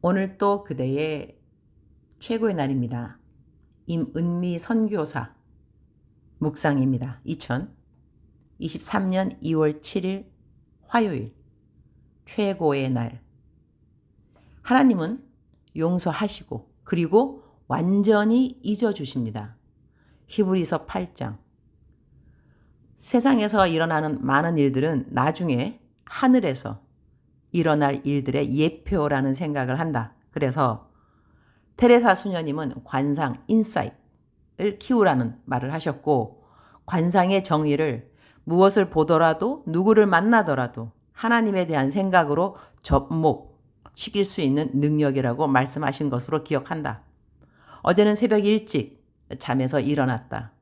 오늘 또 그대의 최고의 날입니다. 임은미 선교사 묵상입니다. 2023년 2월 7일 화요일 최고의 날. 하나님은 용서하시고 그리고 완전히 잊어주십니다. 히브리서 8장. 세상에서 일어나는 많은 일들은 나중에 하늘에서 일어날 일들의 예표라는 생각을 한다. 그래서 테레사 수녀님은 관상, 인사이트를 키우라는 말을 하셨고, 관상의 정의를 무엇을 보더라도 누구를 만나더라도 하나님에 대한 생각으로 접목시킬 수 있는 능력이라고 말씀하신 것으로 기억한다. 어제는 새벽 일찍 잠에서 일어났다.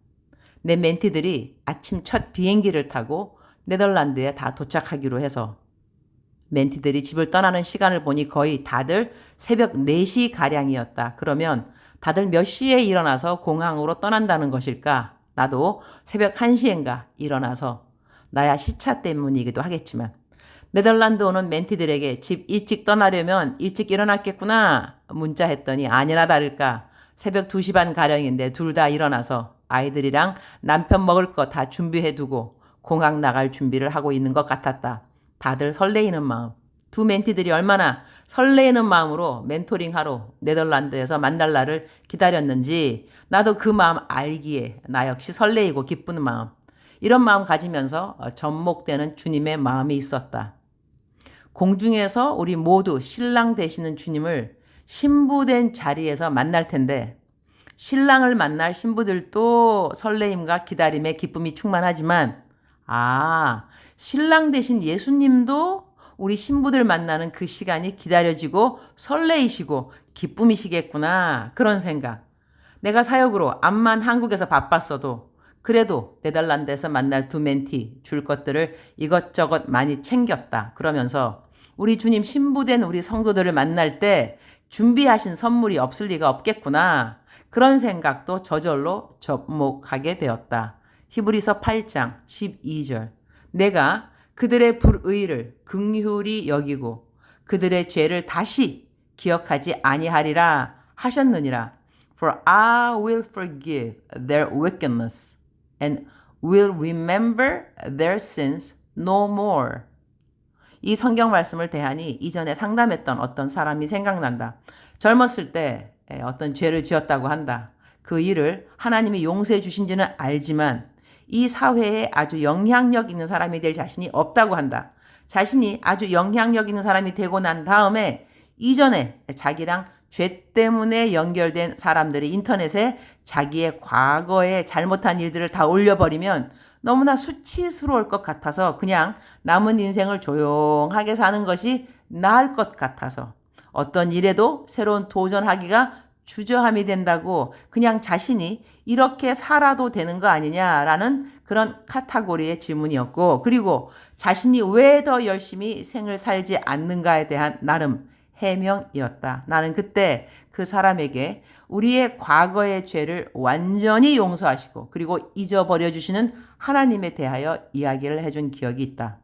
내 멘티들이 아침 첫 비행기를 타고 네덜란드에 다 도착하기로 해서 멘티들이 집을 떠나는 시간을 보니 거의 다들 새벽 4시 가량이었다. 그러면 다들 몇 시에 일어나서 공항으로 떠난다는 것일까? 나도 새벽 1시인가 일어나서 나야 시차 때문이기도 하겠지만 네덜란드 오는 멘티들에게 집 일찍 떠나려면 일찍 일어났겠구나 문자했더니 아니나 다를까 새벽 2시 반 가량인데 둘 다 일어나서 아이들이랑 남편 먹을 거 다 준비해두고 공항 나갈 준비를 하고 있는 것 같았다. 다들 설레이는 마음. 두 멘티들이 얼마나 설레이는 마음으로 멘토링하러 네덜란드에서 만날 날을 기다렸는지 나도 그 마음 알기에 나 역시 설레이고 기쁜 마음. 이런 마음 가지면서 접목되는 주님의 마음이 있었다. 공중에서 우리 모두 신랑 되시는 주님을 신부된 자리에서 만날 텐데 신랑을 만날 신부들도 설레임과 기다림에 기쁨이 충만하지만 신랑 되신 예수님도 우리 신부들 만나는 그 시간이 기다려지고 설레이시고 기쁨이시겠구나. 그런 생각. 내가 사역으로 암만 한국에서 바빴어도 그래도 네덜란드에서 만날 두 멘티 줄 것들을 이것저것 많이 챙겼다. 그러면서 우리 주님 신부된 우리 성도들을 만날 때 준비하신 선물이 없을 리가 없겠구나. 그런 생각도 저절로 접목하게 되었다. 히브리서 8장 12절. 내가 그들의 불의를 긍휼히 여기고 그들의 죄를 다시 기억하지 아니하리라 하셨느니라. For I will forgive their wickedness and will remember their sins no more. 이 성경 말씀을 대하니 이전에 상담했던 어떤 사람이 생각난다. 젊었을 때 어떤 죄를 지었다고 한다. 그 일을 하나님이 용서해 주신지는 알지만 이 사회에 아주 영향력 있는 사람이 될 자신이 없다고 한다. 자신이 아주 영향력 있는 사람이 되고 난 다음에 이전에 자기랑 죄 때문에 연결된 사람들이 인터넷에 자기의 과거에 잘못한 일들을 다 올려버리면 너무나 수치스러울 것 같아서 그냥 남은 인생을 조용하게 사는 것이 나을 것 같아서 어떤 일에도 새로운 도전하기가 주저함이 된다고 그냥 자신이 이렇게 살아도 되는 거 아니냐라는 그런 카테고리의 질문이었고, 그리고 자신이 왜 더 열심히 생을 살지 않는가에 대한 나름 해명이었다. 나는 그때 그 사람에게 우리의 과거의 죄를 완전히 용서하시고 그리고 잊어버려 주시는 하나님에 대하여 이야기를 해준 기억이 있다.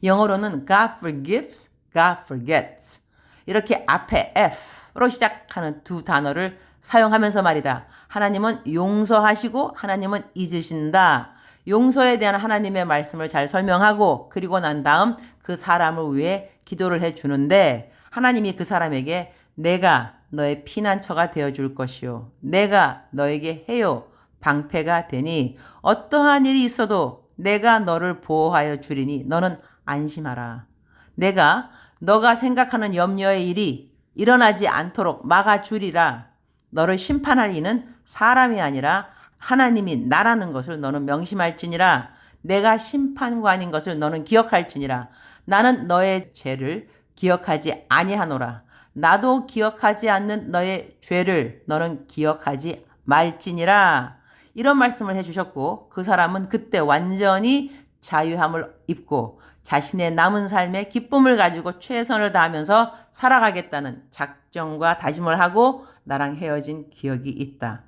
영어로는 God forgives, God forgets. 이렇게 앞에 F로 시작하는 두 단어를 사용하면서 말이다. 하나님은 용서하시고 하나님은 잊으신다. 용서에 대한 하나님의 말씀을 잘 설명하고 그리고 난 다음 그 사람을 위해 기도를 해주는데 하나님이 그 사람에게 내가 너의 피난처가 되어줄 것이요. 내가 너에게 해요. 방패가 되니 어떠한 일이 있어도 내가 너를 보호하여 주리니 너는 안심하라. 내가 너가 생각하는 염려의 일이 일어나지 않도록 막아주리라. 너를 심판할 이는 사람이 아니라 하나님이 나라는 것을 너는 명심할지니라. 내가 심판관인 것을 너는 기억할지니라. 나는 너의 죄를 기억하지 아니하노라. 나도 기억하지 않는 너의 죄를 너는 기억하지 말지니라. 이런 말씀을 해주셨고 그 사람은 그때 완전히 자유함을 입고 자신의 남은 삶에 기쁨을 가지고 최선을 다하면서 살아가겠다는 작정과 다짐을 하고 나랑 헤어진 기억이 있다.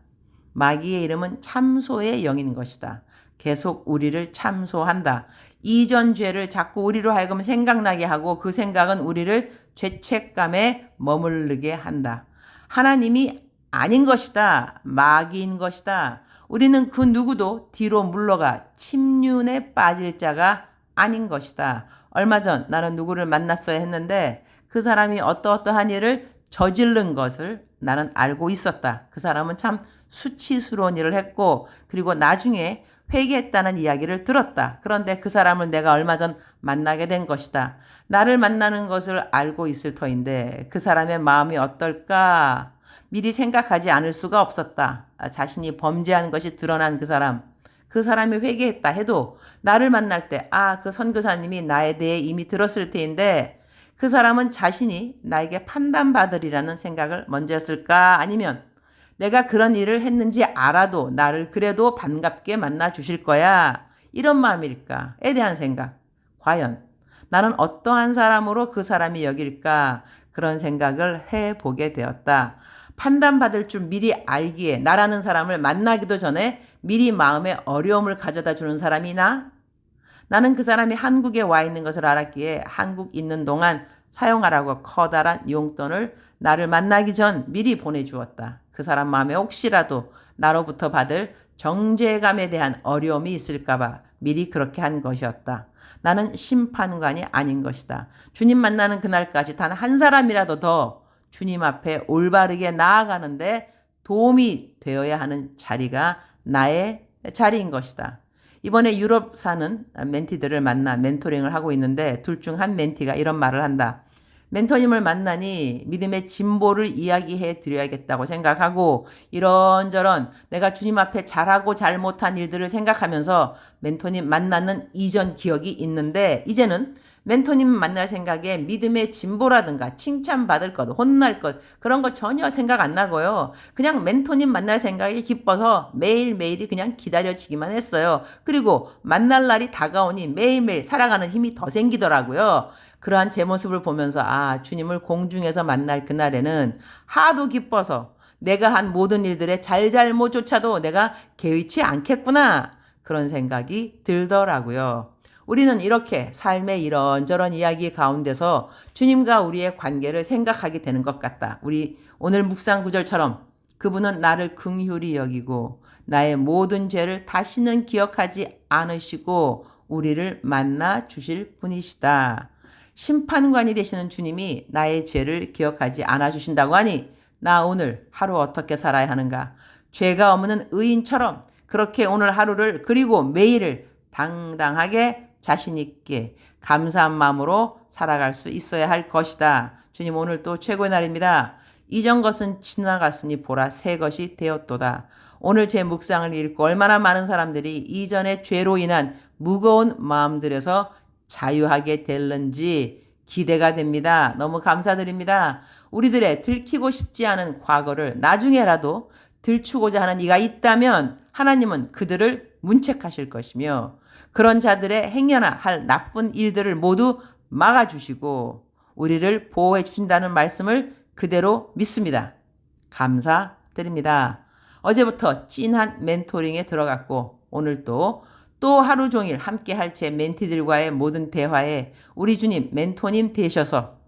마귀의 이름은 참소의 영인 것이다. 계속 우리를 참소한다. 이전 죄를 자꾸 우리로 하여금 생각나게 하고 그 생각은 우리를 죄책감에 머무르게 한다. 하나님이 아닌 것이다. 마귀인 것이다. 우리는 그 누구도 뒤로 물러가 침륜에 빠질 자가 아닌 것이다. 얼마 전 나는 누구를 만났어야 했는데 그 사람이 어떠한 일을 저지른 것을 나는 알고 있었다. 그 사람은 참 수치스러운 일을 했고 그리고 나중에 회개했다는 이야기를 들었다. 그런데 그 사람을 내가 얼마 전 만나게 된 것이다. 나를 만나는 것을 알고 있을 터인데 그 사람의 마음이 어떨까? 미리 생각하지 않을 수가 없었다. 자신이 범죄한 것이 드러난 그 사람. 그 사람이 회개했다 해도 나를 만날 때 그 선교사님이 나에 대해 이미 들었을 테인데 그 사람은 자신이 나에게 판단받으리라는 생각을 먼저 했을까? 아니면 내가 그런 일을 했는지 알아도 나를 그래도 반갑게 만나 주실 거야. 이런 마음일까에 대한 생각. 과연 나는 어떠한 사람으로 그 사람이 여길까? 그런 생각을 해보게 되었다. 판단받을 줄 미리 알기에 나라는 사람을 만나기도 전에 미리 마음에 어려움을 가져다 주는 사람이 나는 그 사람이 한국에 와 있는 것을 알았기에 한국 있는 동안 사용하라고 커다란 용돈을 나를 만나기 전 미리 보내주었다. 그 사람 마음에 혹시라도 나로부터 받을 정죄감에 대한 어려움이 있을까봐 미리 그렇게 한 것이었다. 나는 심판관이 아닌 것이다. 주님 만나는 그날까지 단 한 사람이라도 더 주님 앞에 올바르게 나아가는데 도움이 되어야 하는 자리가 나의 자리인 것이다. 이번에 유럽 사는 멘티들을 만나 멘토링을 하고 있는데 둘 중 한 멘티가 이런 말을 한다. 멘토님을 만나니 믿음의 진보를 이야기해 드려야겠다고 생각하고 이런저런 내가 주님 앞에 잘하고 잘못한 일들을 생각하면서 멘토님 만나는 이전 기억이 있는데 이제는 멘토님 만날 생각에 믿음의 진보라든가 칭찬받을 것, 혼날 것 그런 거 전혀 생각 안 나고요. 그냥 멘토님 만날 생각이 기뻐서 매일매일이 그냥 기다려지기만 했어요. 그리고 만날 날이 다가오니 매일매일 살아가는 힘이 더 생기더라고요. 그러한 제 모습을 보면서 주님을 공중에서 만날 그날에는 하도 기뻐서 내가 한 모든 일들의 잘잘못조차도 내가 개의치 않겠구나 그런 생각이 들더라고요. 우리는 이렇게 삶의 이런저런 이야기 가운데서 주님과 우리의 관계를 생각하게 되는 것 같다. 우리 오늘 묵상 구절처럼 그분은 나를 긍휼히 여기고 나의 모든 죄를 다시는 기억하지 않으시고 우리를 만나 주실 분이시다. 심판관이 되시는 주님이 나의 죄를 기억하지 않아 주신다고 하니 나 오늘 하루 어떻게 살아야 하는가? 죄가 없는 의인처럼 그렇게 오늘 하루를 그리고 매일을 당당하게 자신 있게 감사한 마음으로 살아갈 수 있어야 할 것이다. 주님 오늘 또 최고의 날입니다. 이전 것은 지나갔으니 보라 새 것이 되었도다. 오늘 제 묵상을 읽고 얼마나 많은 사람들이 이전의 죄로 인한 무거운 마음들에서 자유하게 될는지 기대가 됩니다. 너무 감사드립니다. 우리들의 들키고 싶지 않은 과거를 나중에라도 들추고자 하는 이가 있다면 하나님은 그들을 문책하실 것이며 그런 자들의 행여나 할 나쁜 일들을 모두 막아주시고 우리를 보호해 주신다는 말씀을 그대로 믿습니다. 감사드립니다. 어제부터 찐한 멘토링에 들어갔고 오늘 또 하루 종일 함께할 제 멘티들과의 모든 대화에 우리 주님 멘토님 되셔서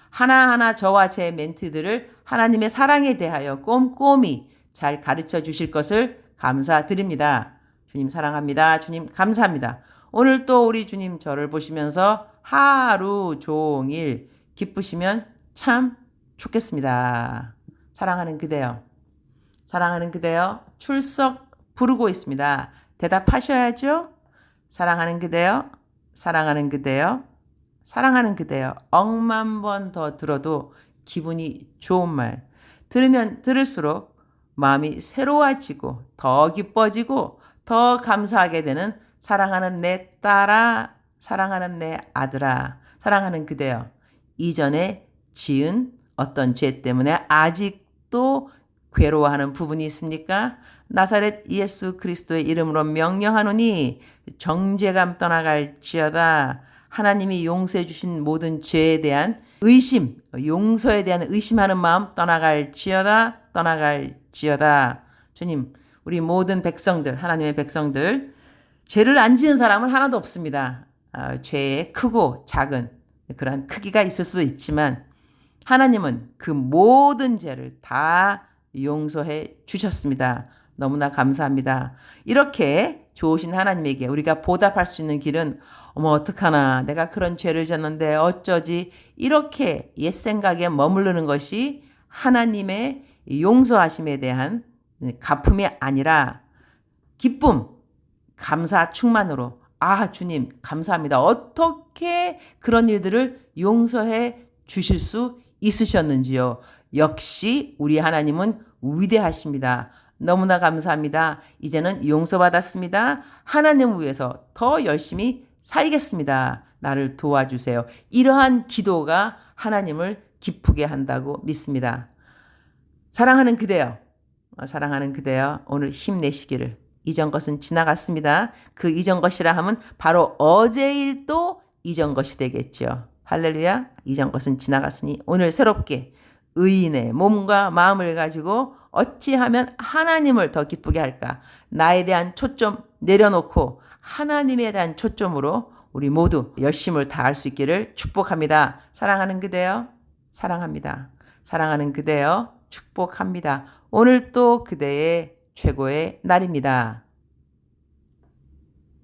하나하나 저와 제 멘티들을 하나님의 사랑에 대하여 꼼꼼히 잘 가르쳐 주실 것을 감사드립니다. 주님 사랑합니다. 주님 감사합니다. 오늘 또 우리 주님 저를 보시면서 하루 종일 기쁘시면 참 좋겠습니다. 사랑하는 그대여. 사랑하는 그대여 출석 부르고 있습니다. 대답하셔야죠. 사랑하는 그대여. 사랑하는 그대여. 사랑하는 그대여. 억만 번 더 들어도 기분이 좋은 말. 들으면 들을수록 마음이 새로워지고 더 기뻐지고 더 감사하게 되는 사랑하는 내 딸아, 사랑하는 내 아들아, 사랑하는 그대여. 이전에 지은 어떤 죄 때문에 아직도 괴로워하는 부분이 있습니까? 나사렛 예수 그리스도의 이름으로 명령하노니 정죄감 떠나갈지어다. 하나님이 용서해 주신 모든 죄에 대한 의심, 용서에 대한 의심하는 마음 떠나갈지어다. 떠나갈지어다. 주님, 우리 모든 백성들, 하나님의 백성들 죄를 안 지은 사람은 하나도 없습니다. 죄의 크고 작은 그런 크기가 있을 수도 있지만 하나님은 그 모든 죄를 다 용서해 주셨습니다. 너무나 감사합니다. 이렇게 좋으신 하나님에게 우리가 보답할 수 있는 길은 어머 어떡하나 내가 그런 죄를 졌는데 어쩌지 이렇게 옛 생각에 머무르는 것이 하나님의 용서하심에 대한 갚음이 아니라 기쁨, 감사 충만으로 주님 감사합니다. 어떻게 그런 일들을 용서해 주실 수 있으셨는지요. 역시 우리 하나님은 위대하십니다. 너무나 감사합니다. 이제는 용서받았습니다. 하나님을 위해서 더 열심히 살겠습니다. 나를 도와주세요. 이러한 기도가 하나님을 기쁘게 한다고 믿습니다. 사랑하는 그대여, 오늘 힘내시기를. 이전 것은 지나갔습니다. 그 이전 것이라 하면 바로 어제 일도 이전 것이 되겠죠. 할렐루야. 이전 것은 지나갔으니 오늘 새롭게 의인의 몸과 마음을 가지고 어찌하면 하나님을 더 기쁘게 할까. 나에 대한 초점 내려놓고 하나님에 대한 초점으로 우리 모두 열심을 다할 수 있기를 축복합니다. 사랑하는 그대여 사랑합니다. 사랑하는 그대여 축복합니다. 오늘 또 그대의 최고의 날입니다.